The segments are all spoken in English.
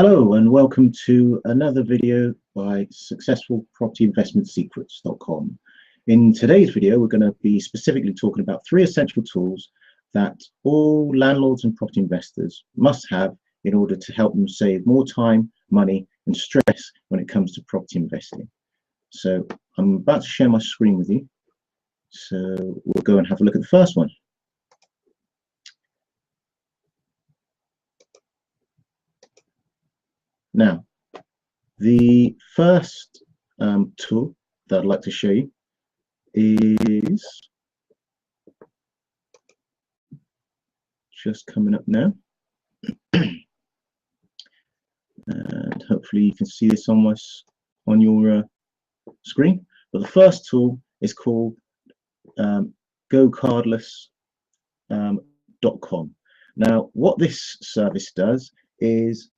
Hello and welcome to another video by successfulpropertyinvestmentsecrets.com. In today's video, we're going to be specifically talking about 3 essential tools that all landlords and property investors must have in order to help them save more time, money, and stress when it comes to property investing. So I'm about to share my screen with you. So we'll go and have a look at the first one. Now, the first tool that I'd like to show you is just coming up now. And hopefully you can see this on your screen. But the first tool is called GoCardless.com. Now, what this service does is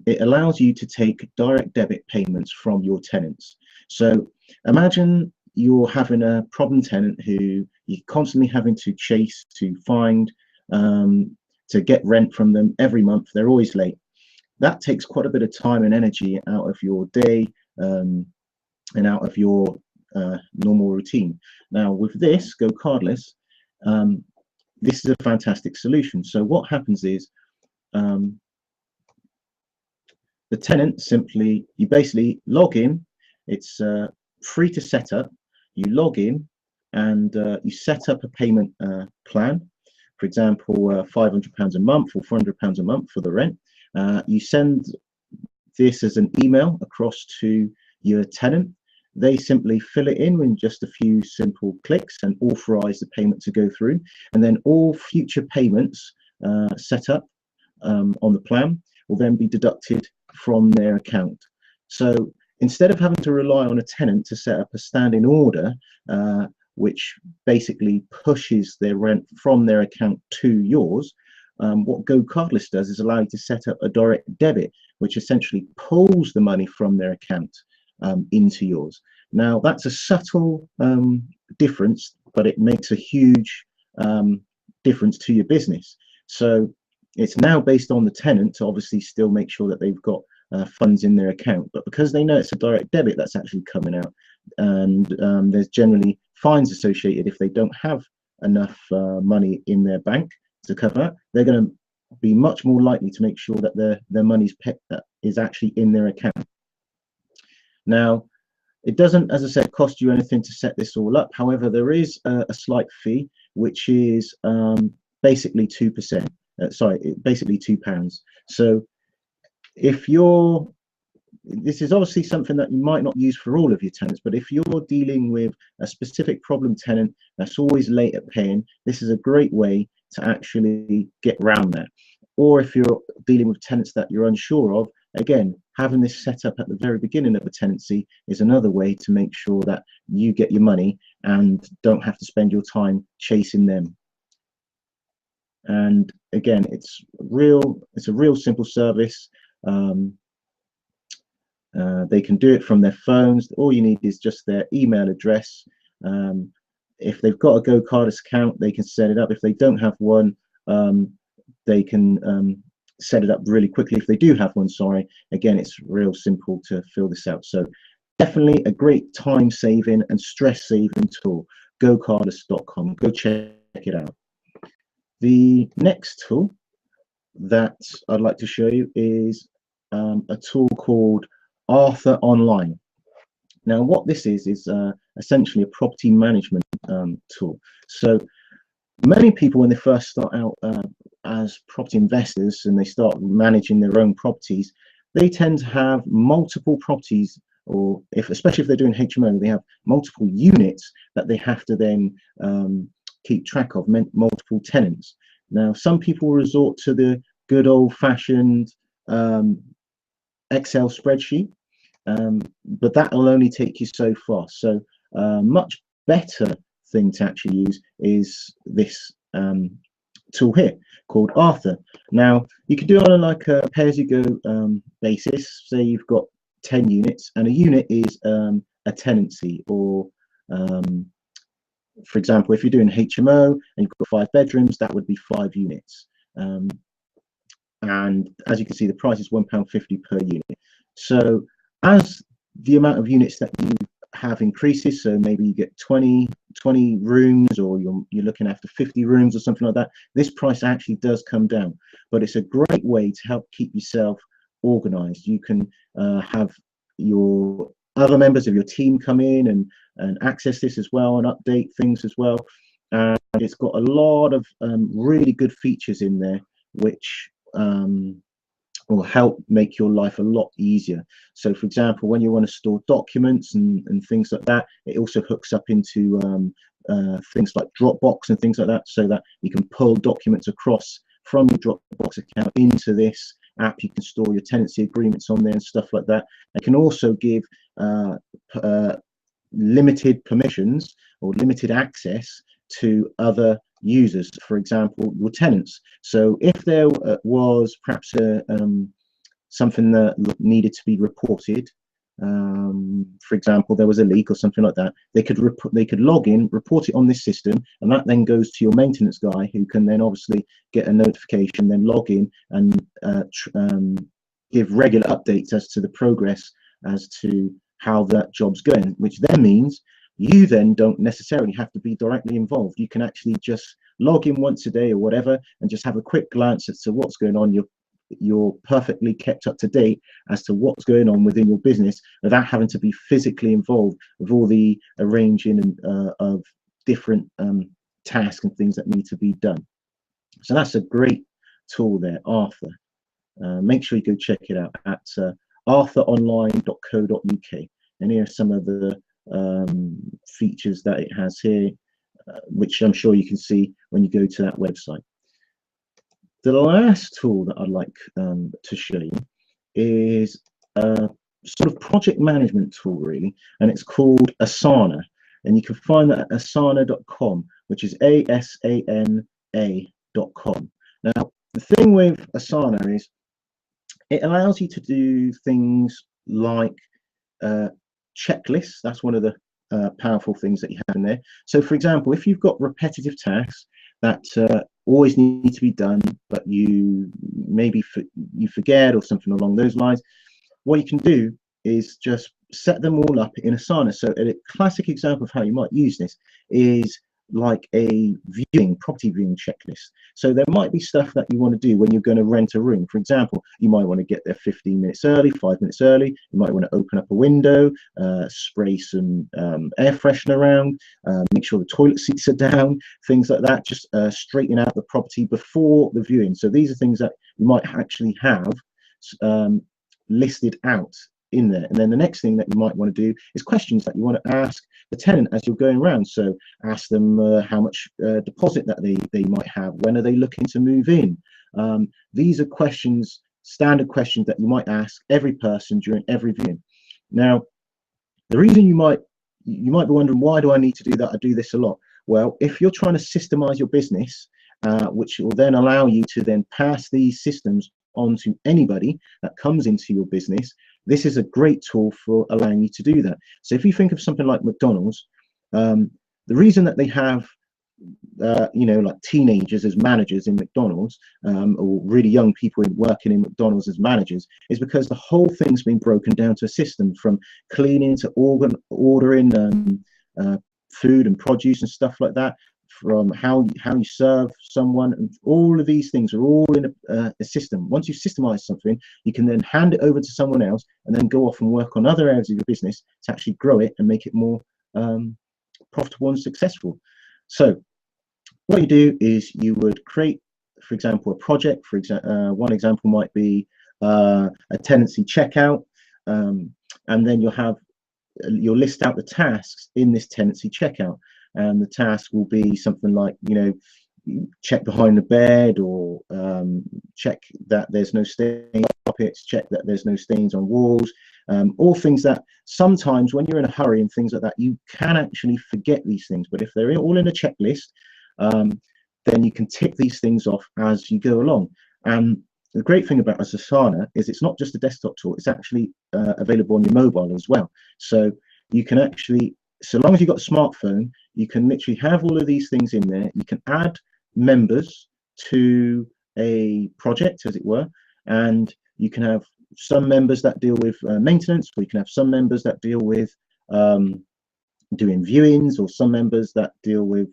it allows you to take direct debit payments from your tenants. So imagine you're having a problem tenant who you're constantly having to chase to find to get rent from them every month. They're always late. That takes quite a bit of time and energy out of your day and out of your normal routine. Now with this GoCardless, this is a fantastic solution. So what happens is the tenant simply, you basically log in. It's free to set up. You log in and you set up a payment plan. For example, £500 a month or £400 a month for the rent. You send this as an email across to your tenant. They simply fill it in with just a few simple clicks and authorize the payment to go through. And then all future payments set up on the plan will then be deducted from their account. So instead of having to rely on a tenant to set up a standing order, which basically pushes their rent from their account to yours, what GoCardless does is allow you to set up a direct debit, which essentially pulls the money from their account into yours. Now that's a subtle difference, but it makes a huge difference to your business. So it's now based on the tenant to obviously still make sure that they've got funds in their account, but because they know it's a direct debit that's actually coming out, and there's generally fines associated if they don't have enough money in their bank to cover that, they're going to be much more likely to make sure that their money's is actually in their account. Now, it doesn't, as I said, cost you anything to set this all up. However, there is a slight fee, which is basically 2%. Basically £2. So if this is obviously something that you might not use for all of your tenants, but if you're dealing with a specific problem tenant that's always late at paying, this is a great way to actually get around that. Or if you're dealing with tenants that you're unsure of, again, having this set up at the very beginning of a tenancy is another way to make sure that you get your money and don't have to spend your time chasing them. And again, it's a real simple service. They can do it from their phones. All you need is just their email address. If they've got a GoCardless account, they can set it up. If they don't have one, they can set it up really quickly. If they do have one, sorry, again, it's real simple to fill this out. So definitely a great time saving and stress saving tool. GoCardless.com. Go check it out. The next tool that I'd like to show you is a tool called Arthur Online. Now, what this is essentially a property management tool. So many people, when they first start out as property investors and they start managing their own properties, they tend to have multiple properties, or especially if they're doing HMO, they have multiple units that they have to then keep track of, multiple tenants. Now, some people resort to the good old-fashioned Excel spreadsheet, but that will only take you so far. So much better thing to actually use is this tool here called Arthur. Now, you can do it on like a pay-as-you-go basis. Say you've got 10 units, and a unit is a tenancy, or for example, if you're doing HMO and you've got 5 bedrooms, that would be 5 units. and as you can see, the price is £1.50 per unit. So as the amount of units that you have increases, so maybe you get 20 rooms, or you're looking after 50 rooms or something like that, this price actually does come down. But it's a great way to help keep yourself organized. You can have your other members of your team come in and access this as well, and update things as well. And it's got a lot of really good features in there, which will help make your life a lot easier. So for example, when you want to store documents and things like that, it also hooks up into things like Dropbox and things like that, so that you can pull documents across from your Dropbox account into this app. You can store your tenancy agreements on there and stuff like that. It can also give limited permissions or limited access to other users, for example, your tenants. So if there was perhaps something that needed to be reported, for example, there was a leak or something like that, they could log in, report it on this system, and that then goes to your maintenance guy, who can then obviously get a notification, then log in and give regular updates as to the progress, as to how that job's going, which then means you then don't necessarily have to be directly involved. You can actually just log in once a day or whatever and just have a quick glance as to what's going on. You're perfectly kept up to date as to what's going on within your business without having to be physically involved with all the arranging of different tasks and things that need to be done. So that's a great tool there, Arthur. Make sure you go check it out at arthuronline.co.uk. And here are some of the features that it has here, which I'm sure you can see when you go to that website. The last tool that I'd like to show you is a sort of project management tool, really, and it's called Asana. And you can find that at asana.com, which is ASANA.com. Now, the thing with Asana is it allows you to do things like checklists. That's one of the powerful things that you have in there. So for example, if you've got repetitive tasks that always need to be done, but you maybe you forget or something along those lines, what you can do is just set them all up in Asana. So a classic example of how you might use this is like a property viewing checklist. So there might be stuff that you want to do when you're going to rent a room. For example, you might want to get there 15 minutes early, 5 minutes early. You might want to open up a window, spray some air freshener around, make sure the toilet seats are down, things like that. Just straighten out the property before the viewing. So these are things that you might actually have listed out in there. And then the next thing that you might want to do is questions that you want to ask the tenant as you're going around. So ask them how much deposit that they might have, when are they looking to move in. These are questions, standard questions that you might ask every person during every viewing. Now, the reason you might be wondering, why do I need to do that? I do this a lot. Well, if you're trying to systemize your business, which will then allow you to then pass these systems on to anybody that comes into your business, this is a great tool for allowing you to do that. So if you think of something like McDonald's, the reason that they have like teenagers as managers in McDonald's, or really young people working in McDonald's as managers, is because the whole thing's been broken down to a system, from cleaning to ordering food and produce and stuff like that, from how you serve someone, and all of these things are all in a system. Once you've systemized something, you can then hand it over to someone else and then go off and work on other areas of your business to actually grow it and make it more profitable and successful. So what you do is you would create, for example, a project. For example, one example might be a tenancy checkout, and then you'll list out the tasks in this tenancy checkout. And the task will be something like, check behind the bed, or check that there's no stains on carpets, check that there's no stains on walls, all things that sometimes when you're in a hurry and things like that, you can actually forget these things. But if they're all in a checklist, then you can tick these things off as you go along. And the great thing about Asana is it's not just a desktop tool, it's actually available on your mobile as well. So you can actually, so long as you've got a smartphone, you can literally have all of these things in there. You can add members to a project, as it were, and you can have some members that deal with maintenance, or you can have some members that deal with doing viewings, or some members that deal with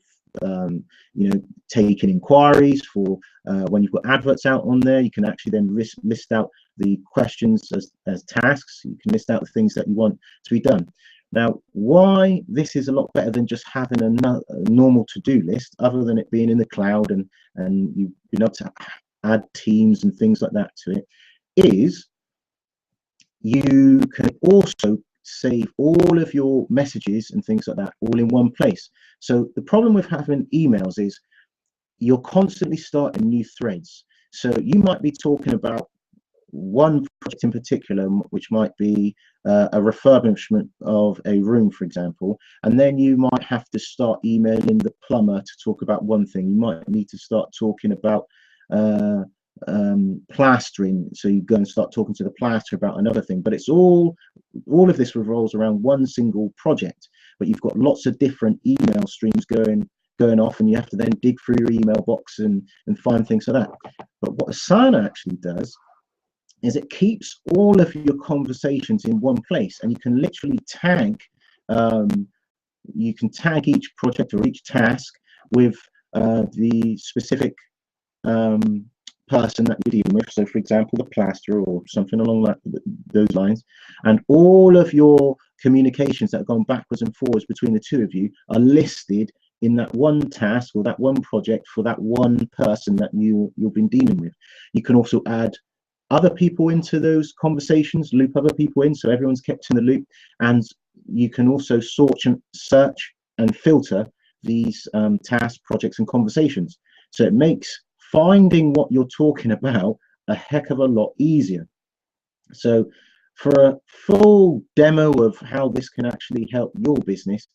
taking inquiries for when you've got adverts out on there. You can actually then list out the questions as tasks. You can list out the things that you want to be done. Now, why this is a lot better than just having a normal to-do list, other than it being in the cloud and you've been able to add teams and things like that to it, is you can also save all of your messages and things like that all in one place. So the problem with having emails is you're constantly starting new threads. So you might be talking about one project in particular, which might be a refurbishment of a room, for example, and then you might have to start emailing the plumber to talk about one thing. You might need to start talking about plastering, so you go and start talking to the plasterer about another thing. But it's all of this revolves around one single project, but you've got lots of different email streams going off, and you have to then dig through your email box and find things like that. But what Asana actually does is it keeps all of your conversations in one place, and you can literally tag each project or each task with the specific person that you're dealing with. So for example, the plasterer or something along those lines, and all of your communications that have gone backwards and forwards between the two of you are listed in that one task or that one project for that one person that you've been dealing with. You can also add other people into those conversations, loop other people in, so everyone's kept in the loop. And you can also search and filter these tasks, projects, and conversations. So it makes finding what you're talking about a heck of a lot easier. So for a full demo of how this can actually help your business,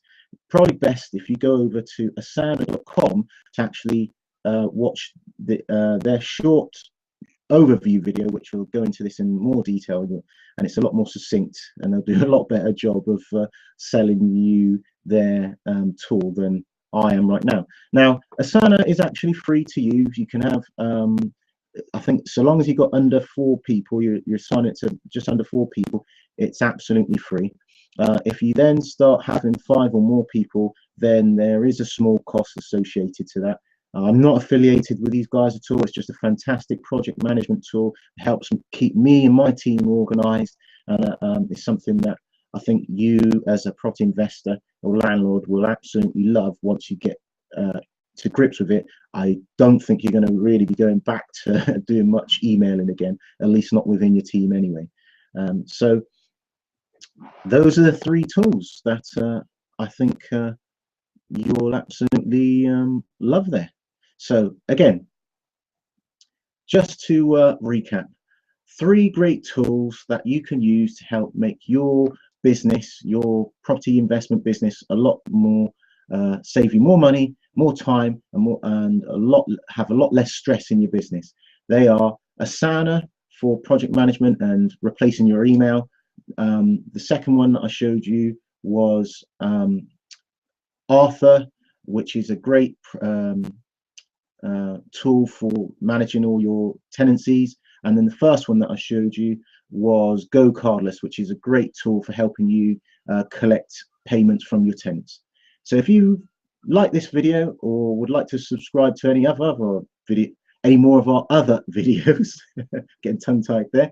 probably best if you go over to asana.com to actually watch their short overview video, which will go into this in more detail, and it's a lot more succinct, and they'll do a lot better job of selling you their tool than I am right now. Now, Asana is actually free to use. You can have, I think, so long as you've got under 4 people, you're signing it to just under 4 people, it's absolutely free. If you then start having 5 or more people, then there is a small cost associated to that. I'm not affiliated with these guys at all. It's just a fantastic project management tool. It helps keep me and my team organized, and it's something that I think you as a property investor or landlord will absolutely love once you get to grips with it. I don't think you're going to really be going back to doing much emailing again, at least not within your team anyway. So those are the 3 tools that I think you'll absolutely love there. So again, just to recap, 3 great tools that you can use to help make your business, your property investment business, a lot more, save you more money, more time, and have a lot less stress in your business. They are Asana for project management and replacing your email. The second one that I showed you was Arthur, which is a great tool for managing all your tenancies. And then the first one that I showed you was GoCardless, which is a great tool for helping you collect payments from your tenants. So if you like this video or would like to subscribe to any more of our other videos, getting tongue-tied there,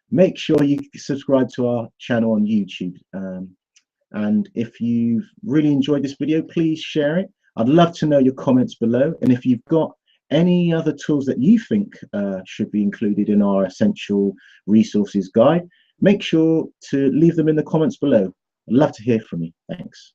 make sure you subscribe to our channel on YouTube. And if you've really enjoyed this video, please share it. I'd love to know your comments below. And if you've got any other tools that you think should be included in our essential resources guide, make sure to leave them in the comments below. I'd love to hear from you. Thanks.